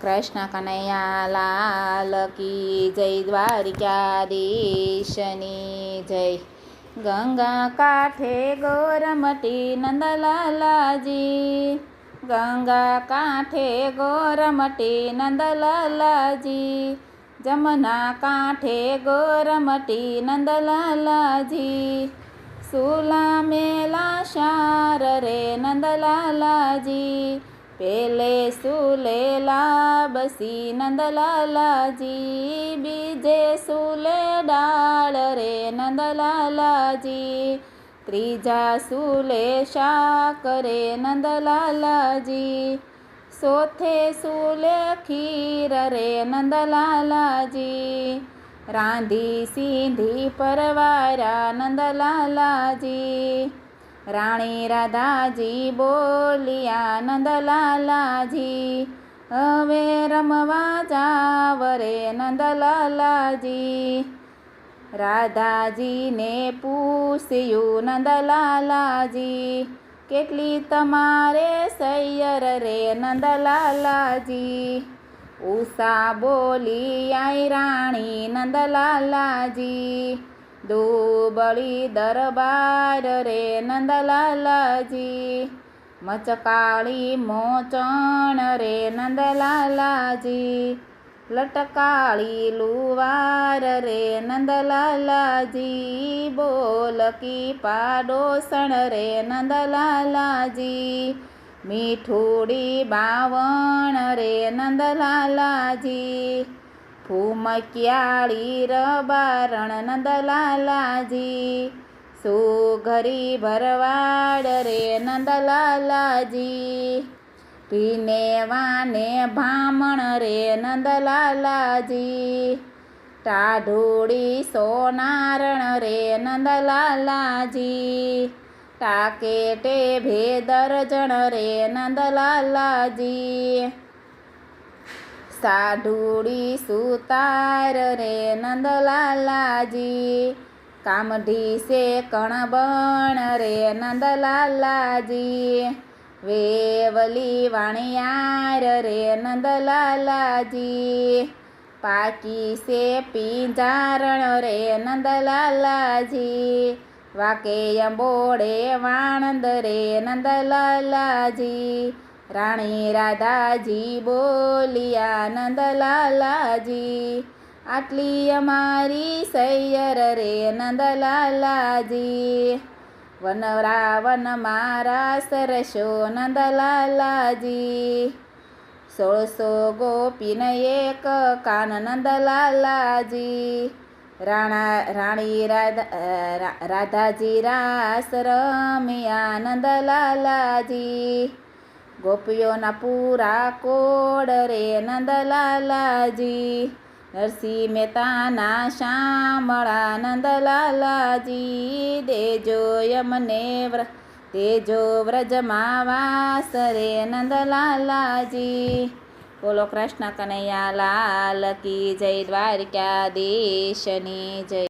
કૃષ્ણ કનૈયા લાલ કી જય, દ્વારિકાધીશની જય। ગંગા કાંઠે ગોરમટી નંદલાલાજી, ગંગા કાંઠે ગોરમટી નંદલાલાજી, જમના કાંઠે ગોરમટી નંદલાલાજી, સુલા મેલા શાર રે નંદલાલાજી, પેલે સુલેલા બસી નંદલાલાજી, બીજે સુલે ડાળ રે નંદલાલાજી, ત્રીજા સુલે શાક રે નંદલાલાજી, ચોથે સુલે ખીર રે નંદલાલાજી, રાંધી સીંધી પરવારા નંદલાલાજી, રાણી રાધાજી બોલિયા નંદલાલાજી, હવે રમવા જાવ રે નંદલાલાજી, રાધાજીને પૂછ્યું નંદલાલાજી, કેટલી તમારે સૈયર રે નંદલાલાજી, ઉષા બોલી આઈ રાણી નંદલાલાજી, દુબળી દરબાર રે નંદલાલાજી, મચકાળી મોચણ રે નંદલાલાજી, લટકાળી લુવાર રે નંદલાલાજી, બોલકી પાડોસણ રે નંદલાલાજી, મીઠુડી બાવણ રે નંદલાલાજી, ફૂમક્યાળી રબારણ નંદલાલાજી, સુઘરી ભરવાડ રે નંદલાલાજી, ભીને વાને ભામણ રે નંદલાલાજી, ટાઢોળી સોનારણ રે નંદલાલાજી, ટાકેટે ભેદરજણ રે નંદલાલાજી, સાઢુડી સુતાર રે નંદલાલાજી, કામઢી સે કણબણ રે નંદલાલાજી, વેવલી વાણિયાર રે નંદલાલાજી, પાકી સે પિંજારણ રે નંદલાલાજી, વાકે અંબોડે વાણંદ રે નંદલાલાજી, રાણી રાધાજી બોલિયા નંદલાલાજી, આટલી અમારી સૈયર રે નંદલાલાજી, વનરાવન મારા સરસો નંદલાલાજી, 1600 ગોપીન એક કાન નંદલાલાજી, રાણી રાધાજી રાસ રમ્યા નંદલાલાજી, ગોપીઓના પૂરા કોડ રે નંદલાલાજી, નરસિંહ મહેતાના શામળા નંદલાલાજી, દેજો યમને દેજો વ્રજમાં વાસ રે નંદલાલાજી। બોલો કૃષ્ણ કનૈયા લાલ કી જય, દ્વારિકાધીશની જય।